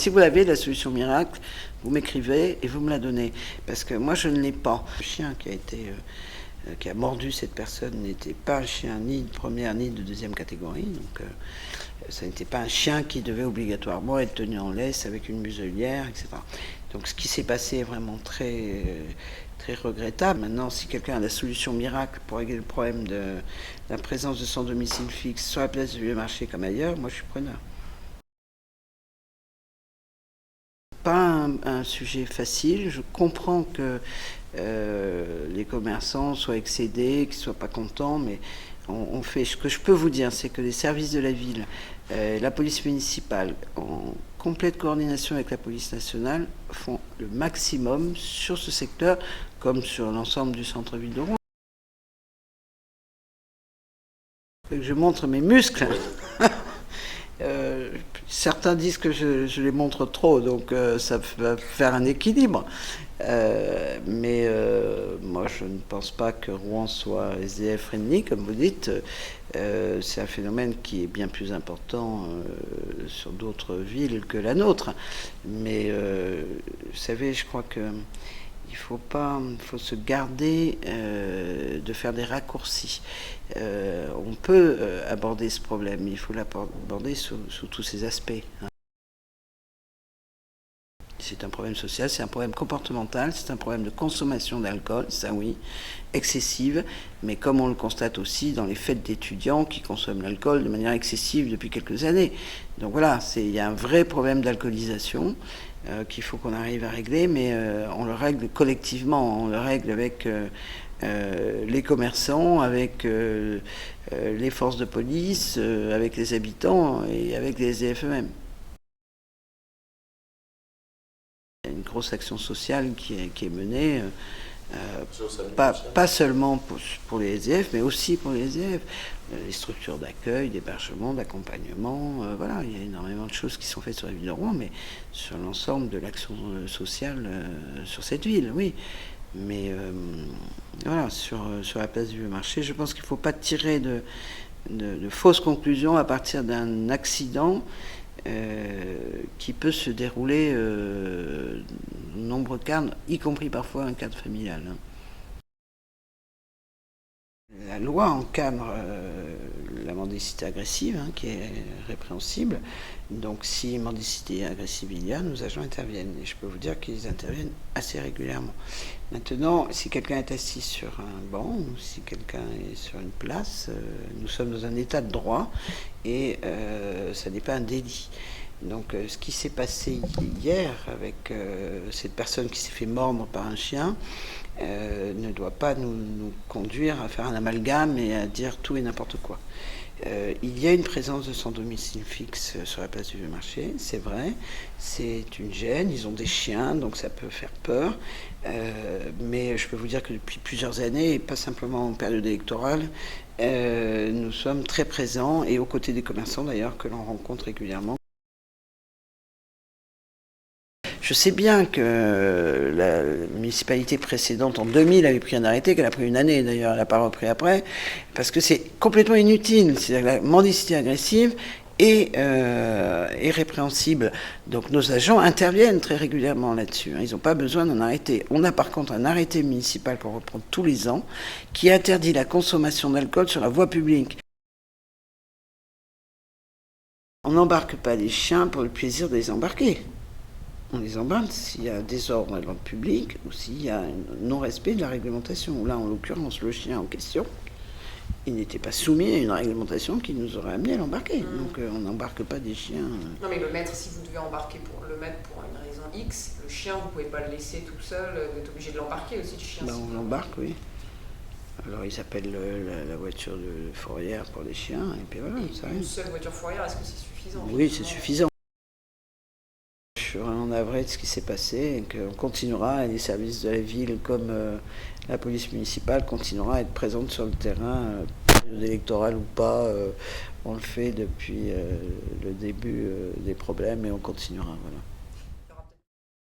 si vous avez la solution miracle, vous m'écrivez et vous me la donnez. Parce que moi, je ne l'ai pas. Le chien qui a mordu cette personne n'était pas un chien ni de première ni de deuxième catégorie. Donc, ça n'était pas un chien qui devait obligatoirement être tenu en laisse avec une muselière, etc. Donc, ce qui s'est passé est vraiment très regrettable. Maintenant, si quelqu'un a la solution miracle pour régler le problème de la présence de sans domicile fixe sur la place du Vieux Marché comme ailleurs, moi, je suis preneur. Pas un sujet facile. Je comprends que les commerçants soient excédés, qu'ils ne soient pas contents, mais on fait. Ce que je peux vous dire, c'est que les services de la ville, la police municipale, en complète coordination avec la police nationale, font le maximum sur ce secteur, comme sur l'ensemble du centre-ville de Rouen. Je montre mes muscles. Certains disent que je les montre trop, donc ça va faire un équilibre. Mais moi, je ne pense pas que Rouen soit SDF-friendly, comme vous dites. C'est un phénomène qui est bien plus important sur d'autres villes que la nôtre. Mais vous savez, je crois que il faut se garder de faire des raccourcis. On peut aborder ce problème, mais il faut l'aborder sous tous ses aspects. C'est un problème social, c'est un problème comportemental, c'est un problème de consommation d'alcool, ça oui, excessive, mais comme on le constate aussi dans les fêtes d'étudiants qui consomment l'alcool de manière excessive depuis quelques années. Donc voilà, il y a un vrai problème d'alcoolisation qu'il faut qu'on arrive à régler, mais on le règle collectivement, on le règle avec les commerçants, avec les forces de police, avec les habitants et avec les SDF eux-mêmes. Il y a une grosse action sociale qui est menée, pas seulement pour les SDF, mais aussi pour les SDF. Les structures d'accueil, d'hébergement, d'accompagnement, voilà, il y a énormément de choses qui sont faites sur la ville de Rouen, mais sur l'ensemble de l'action sociale sur cette ville, oui. Mais voilà, sur la place du Vieux Marché, je pense qu'il ne faut pas tirer de fausses conclusions à partir d'un accident qui peut se dérouler de nombreux cadres, y compris parfois un cadre familial. La loi encadre la mendicité agressive, qui est répréhensible. Donc si mendicité agressive il y a, nos agents interviennent. Et je peux vous dire qu'ils interviennent assez régulièrement. Maintenant, si quelqu'un est assis sur un banc ou si quelqu'un est sur une place, nous sommes dans un état de droit et ça n'est pas un délit. Donc ce qui s'est passé hier avec cette personne qui s'est fait mordre par un chien ne doit pas nous conduire à faire un amalgame et à dire tout et n'importe quoi. Il y a une présence de sans domicile fixe sur la place du Vieux Marché, c'est vrai, c'est une gêne, ils ont des chiens, donc ça peut faire peur, mais je peux vous dire que depuis plusieurs années, et pas simplement en période électorale, nous sommes très présents, et aux côtés des commerçants d'ailleurs, que l'on rencontre régulièrement. Je sais bien que la municipalité précédente, en 2000, avait pris un arrêté, qu'elle a pris une année d'ailleurs, elle n'a pas repris après, parce que c'est complètement inutile. C'est-à-dire que la mendicité agressive est répréhensible. Donc nos agents interviennent très régulièrement là-dessus. Ils n'ont pas besoin d'un arrêté. On a par contre un arrêté municipal qu'on reprend tous les ans, qui interdit la consommation d'alcool sur la voie publique. On n'embarque pas les chiens pour le plaisir de les embarquer. On les embarque s'il y a un désordre dans l'ordre public ou s'il y a un non-respect de la réglementation. Là, en l'occurrence, le chien en question, il n'était pas soumis à une réglementation qui nous aurait amené à l'embarquer. Donc on n'embarque pas des chiens. Non mais le maître, si vous devez embarquer pour le mettre pour une raison X, le chien, vous ne pouvez pas le laisser tout seul, vous êtes obligé de l'embarquer aussi, le chien. On l'embarque, oui. Alors ils appellent la voiture de fourrière pour les chiens, et puis voilà, ça arrive. Une seule voiture fourrière, est-ce que c'est suffisant? Oui, c'est suffisant. Je suis vraiment navré de ce qui s'est passé et qu'on continuera, et les services de la ville comme la police municipale continuera à être présente sur le terrain, période électorale ou pas. On le fait depuis le début des problèmes et on continuera. Voilà.